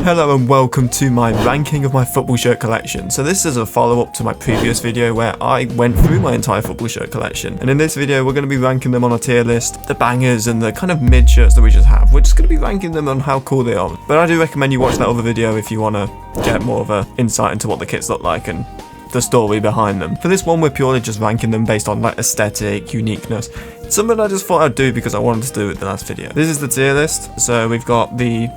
Hello and welcome to my ranking of my football shirt collection. So this is a follow-up to my previous video where I went through my entire football shirt collection. And in this video we're going to be ranking them on a tier list, the bangers and the kind of mid shirts that we just have. We're just going to be ranking them on how cool they are. But I do recommend you watch that other video if you want to get more of an insight into what the kits look like and the story behind them. For this one we're purely just ranking them based on like aesthetic, uniqueness. It's something I just thought I'd do because I wanted to do it the last video. This is the tier list. So we've got the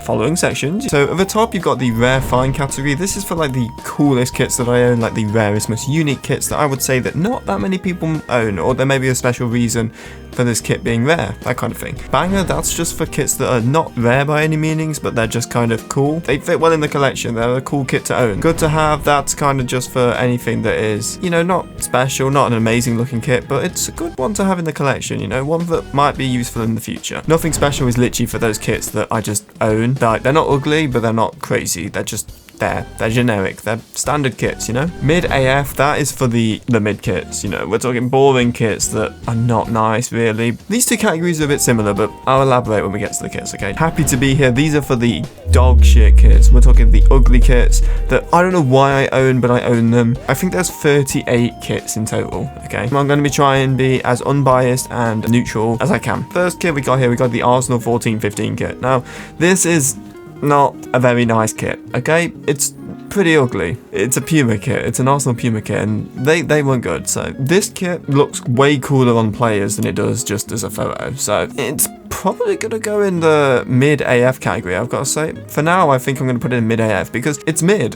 following sections. So at the top you've got the rare find category. This is for like the coolest kits that I own, like the rarest, most unique kits that I would say that not that many people own, or there may be a special reason for this kit being rare, that kind of thing. Banger, that's just for kits that are not rare by any meanings, but they're just kind of cool. They fit well in the collection, they're a cool kit to own. Good to have, that's kind of just for anything that is, you know, not special, not an amazing looking kit, but it's a good one to have in the collection, you know, one that might be useful in the future. Nothing special is literally for those kits that I just own. Like, they're not ugly, but they're not crazy, they're just there. They're generic, they're standard kits, you know? Mid AF, that is for the mid kits, you know? We're talking boring kits that are not nice, really. These two categories are a bit similar, but I'll elaborate when we get to the kits, okay? Happy to be here. These are for the dog shit kits. We're talking the ugly kits that I don't know why I own, but I own them. I think there's 38 kits in total, okay? I'm going to be trying to be as unbiased and neutral as I can. First kit we got here, we got the Arsenal 14-15 kit. Now, this is not a very nice kit, okay? It's pretty ugly. It's a Puma kit. It's an Arsenal Puma kit, and they weren't good. So this kit looks way cooler on players than it does just as a photo. So it's probably gonna go in the mid AF category, I've got to say. For now, I think I'm gonna put it in mid AF because it's mid.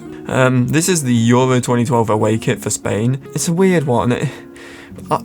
This is the Euro 2012 away kit for Spain. It's a weird one.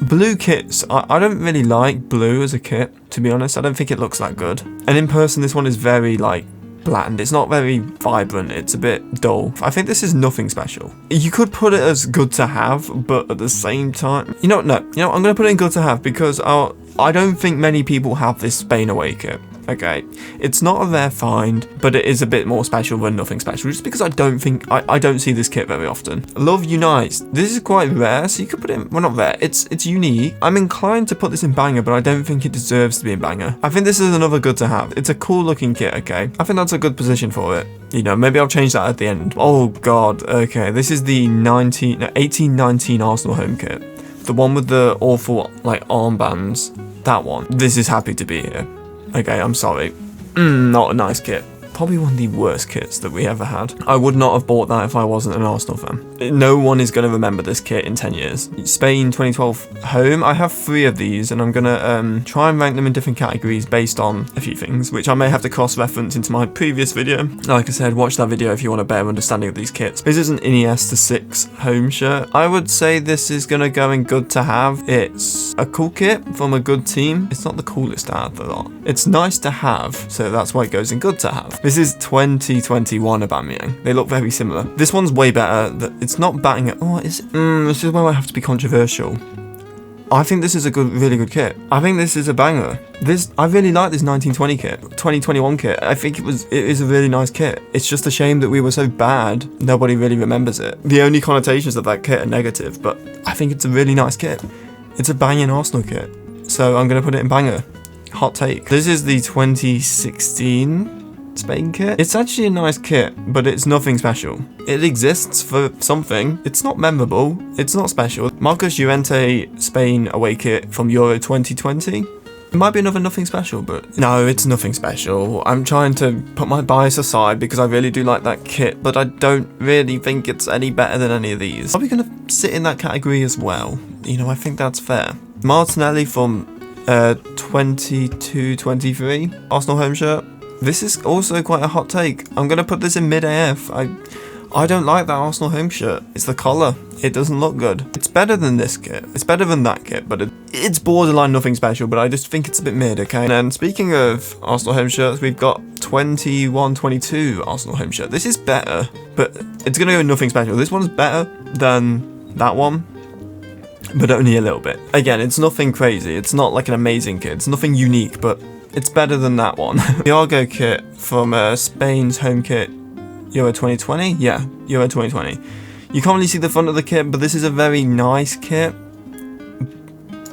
Blue kits, I don't really like blue as a kit, to be honest. I don't think it looks that good. And in person, this one is very like bland. It's not very vibrant. It's a bit dull. I think this is nothing special. You could put it as good to have, but at the same time, no, I'm gonna put it in good to have because I don't think many people have this Spain away kit. Okay, it's not a rare find, but it is a bit more special than nothing special, just because I don't see this kit very often. Love Unites. This is quite rare, so you could put it in, well, not rare, it's unique. I'm inclined to put this in banger, but I don't think it deserves to be in banger. I think this is another good to have. It's a cool looking kit, okay? I think that's a good position for it. You know, maybe I'll change that at the end. Oh god, okay, this is the 18-19 Arsenal home kit. The one with the awful, like, armbands. That one. This is happy to be here. Okay, I'm sorry. Not a nice kit. Probably one of the worst kits that we ever had. I would not have bought that if I wasn't an Arsenal fan. No one is going to remember this kit in 10 years. Spain 2012 home. I have 3 of these and I'm going to try and rank them in different categories based on a few things, which I may have to cross-reference into my previous video. Like I said, watch that video if you want a better understanding of these kits. This is an Iniesta 6 home shirt. I would say this is going to go in good to have. It's a cool kit from a good team. It's not the coolest out of the lot. It's nice to have, so that's why it goes in good to have. This is 2021 Aubameyang. They look very similar. This one's way better. It's not batting it. Oh, this is where I have to be controversial. I think this is a really good kit. I think this is a banger. I really like this 1920 kit, 2021 kit. I think it is a really nice kit. It's just a shame that we were so bad, nobody really remembers it. The only connotations of that kit are negative, but I think it's a really nice kit. It's a banging Arsenal kit. So I'm going to put it in banger. Hot take. This is the 2016 Spain kit. It's actually a nice kit, but it's nothing special. It exists for something. It's not memorable. It's not special. Marcos Llorente Spain away kit from Euro 2020. It might be another nothing special, but no, it's nothing special. I'm trying to put my bias aside because I really do like that kit, but I don't really think it's any better than any of these. Probably going to sit in that category as well. You know, I think that's fair. Martinelli from 22-23 Arsenal home shirt. This is also quite a hot take. I'm going to put this in mid AF. I don't like that Arsenal home shirt. It's the collar. It doesn't look good. It's better than this kit. It's better than that kit, but it's borderline nothing special, but I just think it's a bit mid, okay? And speaking of Arsenal home shirts, we've got 21-22 Arsenal home shirt. This is better, but it's going to go nothing special. This one's better than that one, but only a little bit. Again, it's nothing crazy. It's not like an amazing kit. It's nothing unique, but it's better than that one. The Argo kit from Spain's home kit, Euro 2020? Yeah, Euro 2020. You can't really see the front of the kit, but this is a very nice kit.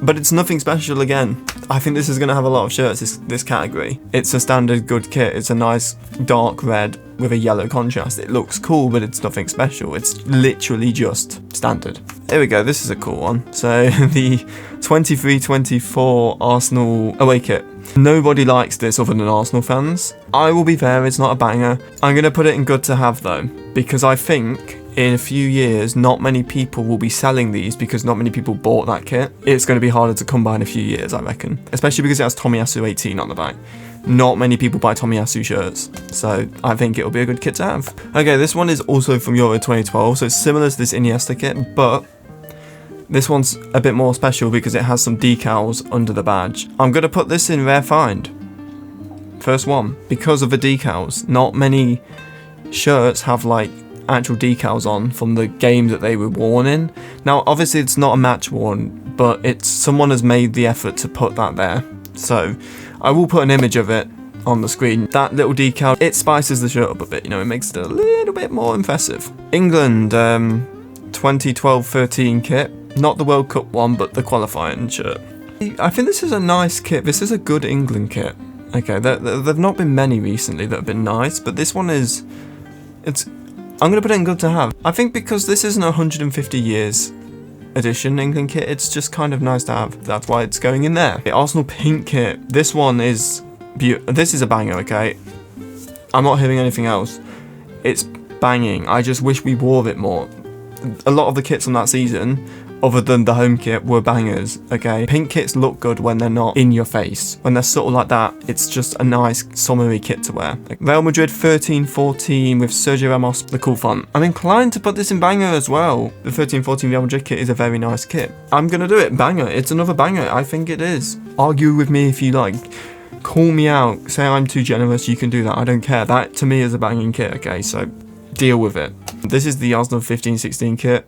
But it's nothing special again. I think this is going to have a lot of shirts, this category. It's a standard good kit. It's a nice dark red with a yellow contrast. It looks cool, but it's nothing special. It's literally just standard. Here we go, this is a cool one. So the 23-24 Arsenal away kit. Nobody likes this other than Arsenal fans. I will be fair, it's not a banger. I'm going to put it in good to have though, because I think in a few years, not many people will be selling these because not many people bought that kit. It's going to be harder to come by in a few years, I reckon. Especially because it has Tomiyasu 18 on the back. Not many people buy Tomiyasu shirts, so I think it'll be a good kit to have. Okay, this one is also from Euro 2012, so it's similar to this Iniesta kit, but this one's a bit more special because it has some decals under the badge. I'm going to put this in rare find. First one, because of the decals. Not many shirts have like actual decals on from the game that they were worn in. Now obviously it's not a match worn, but it's someone has made the effort to put that there, so I will put an image of it on the screen. That little decal, it spices the shirt up a bit, you know, it makes it a little bit more impressive. England 2012-13 kit, not the World Cup one but the qualifying shirt. I think this is a nice kit. This is a good England kit. Okay, there've not been many recently that have been nice, but this one is, I'm going to put it in good to have. I think because this isn't a 150 years edition England kit, it's just kind of nice to have. That's why it's going in there. The Arsenal pink kit. This one is this is a banger, okay? I'm not hearing anything else. It's banging. I just wish we wore it more. A lot of the kits from that season, other than the home kit, were bangers, okay? Pink kits look good when they're not in your face. When they're sort of like that, it's just a nice summery kit to wear. Like Real Madrid 13-14 with Sergio Ramos, the cool font. I'm inclined to put this in banger as well. The 13-14 Real Madrid kit is a very nice kit. I'm gonna do it, banger. It's another banger, I think it is. Argue with me if you like. Call me out, say I'm too generous, you can do that, I don't care. That to me is a banging kit, okay? So deal with it. This is the Arsenal 15-16 kit.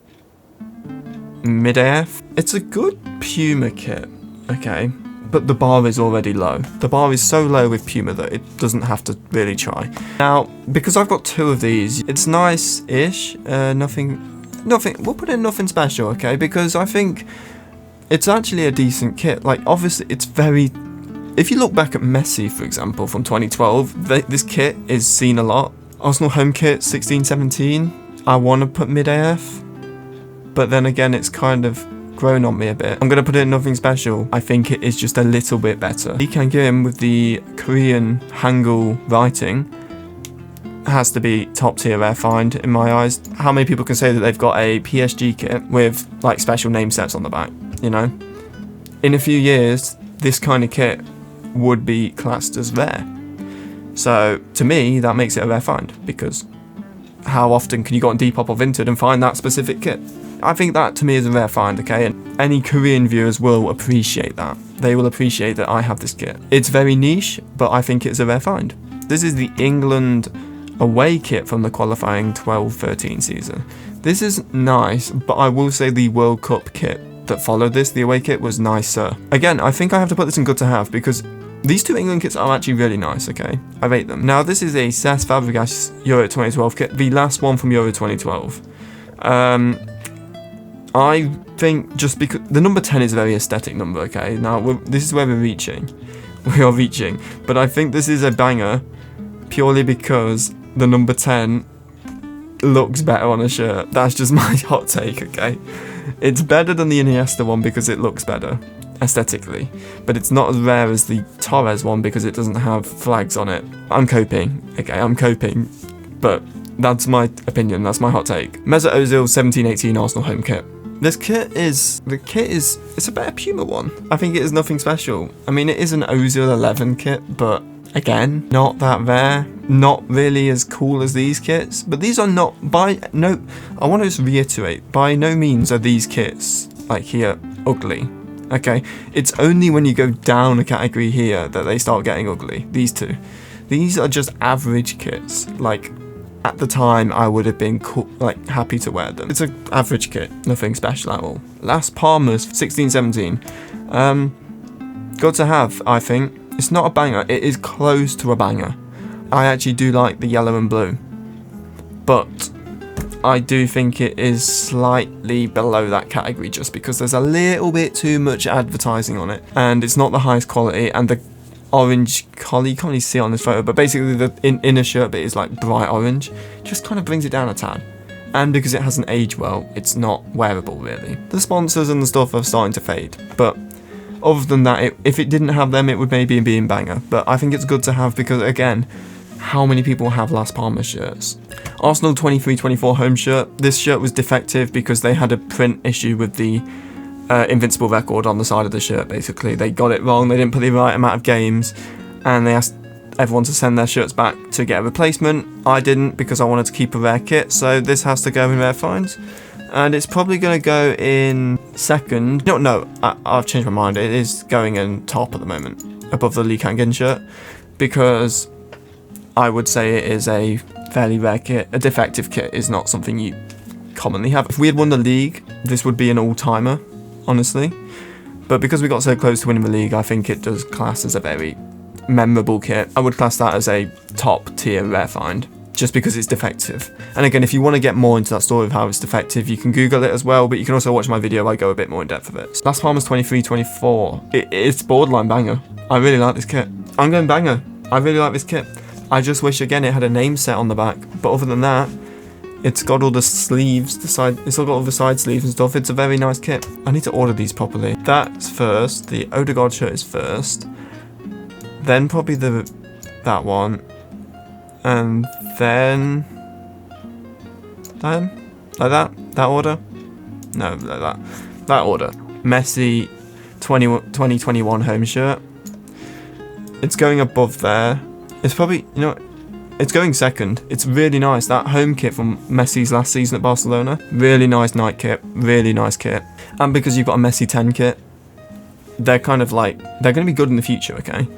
Mid-AF. It's a good Puma kit, okay, but the bar is already low. The bar is so low with Puma that it doesn't have to really try. Now, because I've got two of these, it's nice-ish, nothing, we'll put in nothing special, okay, because I think it's actually a decent kit. Like, obviously, it's very, if you look back at Messi, for example, from 2012, this kit is seen a lot. Arsenal home kit, 16-17, I want to put mid-AF. But then again, it's kind of grown on me a bit. I'm going to put it in nothing special. I think it is just a little bit better. Lee Kang-kim with the Korean Hangul writing has to be top tier rare find in my eyes. How many people can say that they've got a PSG kit with like special name sets on the back, you know? In a few years, this kind of kit would be classed as rare. So to me, that makes it a rare find, because how often can you go on Depop or Vinted and find that specific kit? I think that to me is a rare find, okay? And any Korean viewers will appreciate that. They will appreciate that I have this kit. It's very niche, but I think it's a rare find. This is the England away kit from the qualifying 12-13 season. This is nice, but I will say the World Cup kit that followed this, the away kit, was nicer. Again, I think I have to put this in good to have because these two England kits are actually really nice, okay? I rate them. Now, this is a Cesc Fabregas Euro 2012 kit, the last one from Euro 2012. I think just because the number 10 is a very aesthetic number, okay? Now, this is where we're reaching. We are reaching. But I think this is a banger purely because the number 10 looks better on a shirt. That's just my hot take, okay? It's better than the Iniesta one because it looks better aesthetically, but it's not as rare as the Torres one because it doesn't have flags on it. I'm coping, okay? I'm coping, but that's my opinion. That's my hot take. Mesut Ozil 17-18 Arsenal home kit. This kit is, it's a better Puma one. I think it is nothing special. I mean, it is an Ozil 11 kit, but again, not that rare. Not really as cool as these kits, but these are not, I want to just reiterate, by no means are these kits, like here, ugly. Okay, it's only when you go down a category here that they start getting ugly, these two. These are just average kits, like, at the time I would have been cool, like happy to wear them. It's an average kit, nothing special at all. Las Palmas 16-17. Good to have, I think. It's not a banger, it is close to a banger. I actually do like the yellow and blue, but I do think it is slightly below that category just because there's a little bit too much advertising on it and it's not the highest quality, and orange collar. You can't really see it on this photo, but basically the inner shirt bit is like bright orange. Just kind of brings it down a tad. And because it hasn't aged well, it's not wearable really. The sponsors and the stuff are starting to fade, but other than that, if it didn't have them, it would maybe be in banger. But I think it's good to have because, again, how many people have Las Palmas shirts? Arsenal 23-24 home shirt. This shirt was defective because they had a print issue with the Invincible record on the side of the shirt, basically. They got it wrong, they didn't put the right amount of games, and they asked everyone to send their shirts back to get a replacement. I didn't because I wanted to keep a rare kit, so this has to go in rare finds. And it's probably going to go in second. No, I've changed my mind. It is going in top at the moment, above the Lee Kang-in shirt, because I would say it is a fairly rare kit. A defective kit is not something you commonly have. If we had won the league, this would be an all-timer, honestly. But because we got so close to winning the league, I think it does class as a very memorable kit. I would class that as a top tier rare find, just because it's defective. And again, if you want to get more into that story of how it's defective, you can Google it as well, but you can also watch my video where I go a bit more in depth of it. Las Palmas 23-24. It's borderline banger. I really like this kit. I'm going banger. I really like this kit. I just wish, again, it had a name set on the back, but other than that, it's got all the sleeves, it's all got all the side sleeves and stuff. It's a very nice kit. I need to order these properly. That's first. The Odegaard shirt is first. Then probably that one. And then like that order? No, like that order. Messi 2021 home shirt. It's going above there. It's probably, it's going second. It's really nice. That home kit from Messi's last season at Barcelona. Really nice night kit. Really nice kit. And because you've got a Messi 10 kit, they're kind of like, they're going to be good in the future, okay?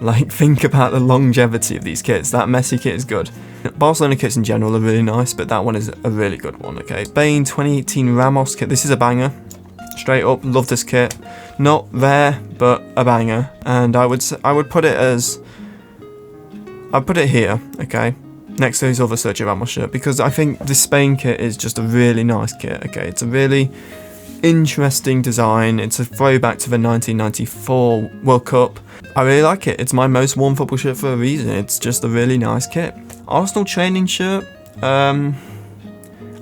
Like, think about the longevity of these kits. That Messi kit is good. Barcelona kits in general are really nice, but that one is a really good one, okay? Spain 2018 Ramos kit. This is a banger. Straight up, love this kit. Not rare, but a banger. And I would put it as, I'd put it here, okay? Next to his other Sergio Ramos shirt, because I think the Spain kit is just a really nice kit, okay? It's a really interesting design. It's a throwback to the 1994 World Cup. I really like it. It's my most worn football shirt for a reason. It's just a really nice kit. Arsenal training shirt. I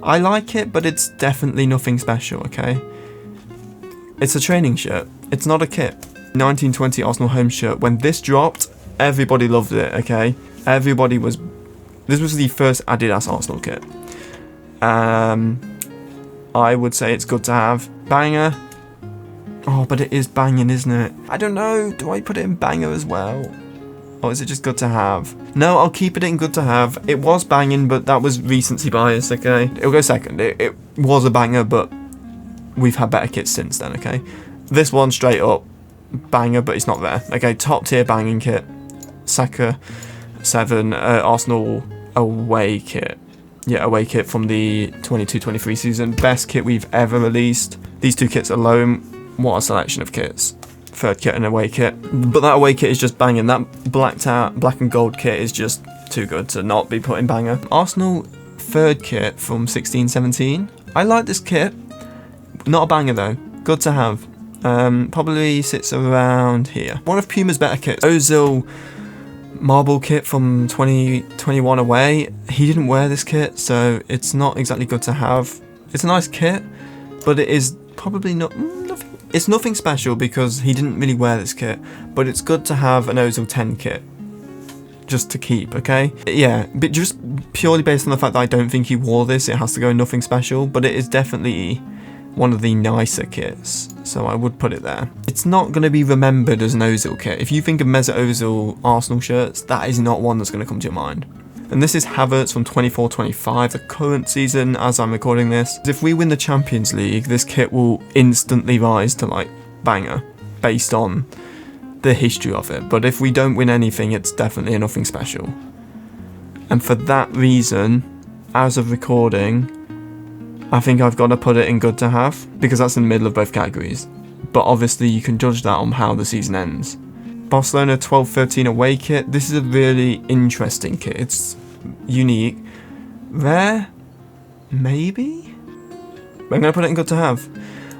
like it, but it's definitely nothing special, okay? It's a training shirt. It's not a kit. 1920 Arsenal home shirt. When this dropped, everybody loved it, okay? This was the first Adidas Arsenal kit. I would say it's good to have. Banger. Oh, but it is banging, isn't it? I don't know. Do I put it in banger as well? Or is it just good to have? No, I'll keep it in good to have. It was banging, but that was recency bias, okay? It'll go second. It was a banger, but we've had better kits since then, okay? This one, straight up, banger, but it's not there. Okay, top tier banging kit. Saka 7, Arsenal away kit. Yeah, away kit from the 22-23 season. Best kit we've ever released. These two kits alone, what a selection of kits. Third kit and away kit. But that away kit is just banging. That black and gold kit is just too good to not be put in banger. Arsenal third kit from 16-17. I like this kit. Not a banger though. Good to have. Probably sits around here. One of Puma's better kits. Ozil marble kit from 2021 away. He didn't wear this kit, so it's not exactly good to have. It's a nice kit, but it is probably not. It's nothing special because he didn't really wear this kit, but it's good to have an Ozil 10 kit just to keep, okay? Yeah, but just purely based on the fact that I don't think he wore this, it has to go in nothing special, but it is definitely one of the nicer kits, so I would put it there. It's not going to be remembered as an Ozil kit. If you think of Mesut Ozil Arsenal shirts, that is not one that's going to come to your mind. And this is Havertz from 24-25, the current season as I'm recording this. If we win the Champions League, this kit will instantly rise to like banger based on the history of it. But if we don't win anything, it's definitely nothing special. And for that reason, as of recording, I think I've got to put it in good to have, because that's in the middle of both categories. But obviously you can judge that on how the season ends. Barcelona 12-13 away kit. This is a really interesting kit. It's unique. Rare? Maybe? I'm going to put it in good to have.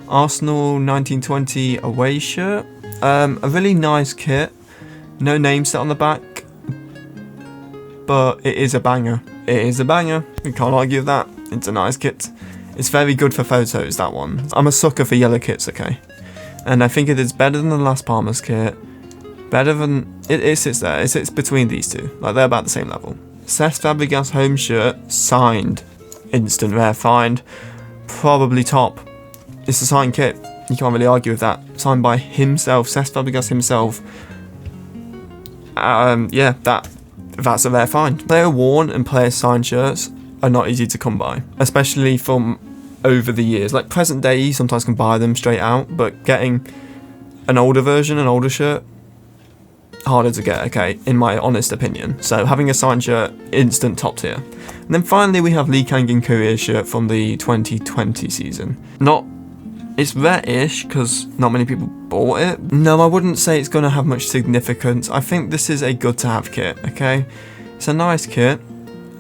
Arsenal 1920 away shirt. A really nice kit. No name set on the back, but it is a banger. It is a banger. We can't argue with that. It's a nice kit. It's very good for photos, that one. I'm a sucker for yellow kits, okay? And I think it is better than the last Palmer's kit. Better than... It sits there. It sits between these two. Like, they're about the same level. Cesc Fabregas home shirt, signed. Instant rare find. Probably top. It's a signed kit. You can't really argue with that. Signed by himself, Cesc Fabregas himself. Yeah, that's a rare find. Player worn and player signed shirts are not easy to come by, especially from over the years. Like present day, you sometimes can buy them straight out, but getting an older version, an older shirt, harder to get, okay, in my honest opinion. So having a signed shirt, instant top tier. And then finally we have Lee Kang-in Korea shirt from the 2020 season. It's rare-ish because not many people bought it. No, I wouldn't say it's going to have much significance. I think this is a good to have kit, okay? It's a nice kit.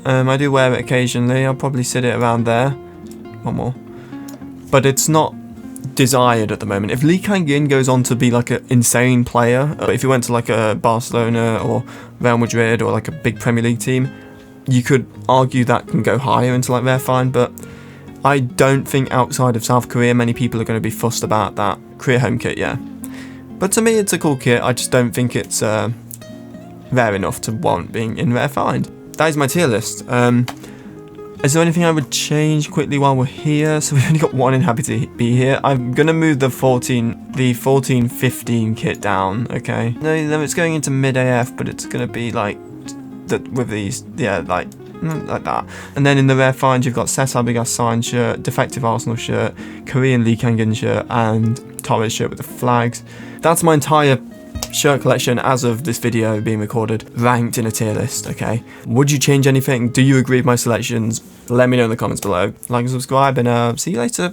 I do wear it occasionally. I'll probably sit it around there. One more. But it's not desired at the moment. If Lee Kang-in goes on to be like an insane player, if he went to like a Barcelona or Real Madrid or like a big Premier League team, you could argue that can go higher into like rare find, but I don't think outside of South Korea many people are going to be fussed about that Korea home kit, yeah. But to me it's a cool kit, I just don't think it's rare enough to warrant being in rare find. That is my tier list. Is there anything I would change quickly while we're here? So we've only got one in Happy to Be Here. I'm going to move the 14-15 kit down, okay? No, it's going into mid AF, but it's going to be like, with these, yeah, like that. And then in the rare finds, you've got Cesc Fabregas signed shirt, defective Arsenal shirt, Korean Lee Kang-in shirt, and Torres shirt with the flags. That's my entire shirt collection as of this video being recorded, ranked in a tier list, okay? Would you change anything? Do you agree with my selections? Let me know in the comments below. Like and subscribe, and see you later.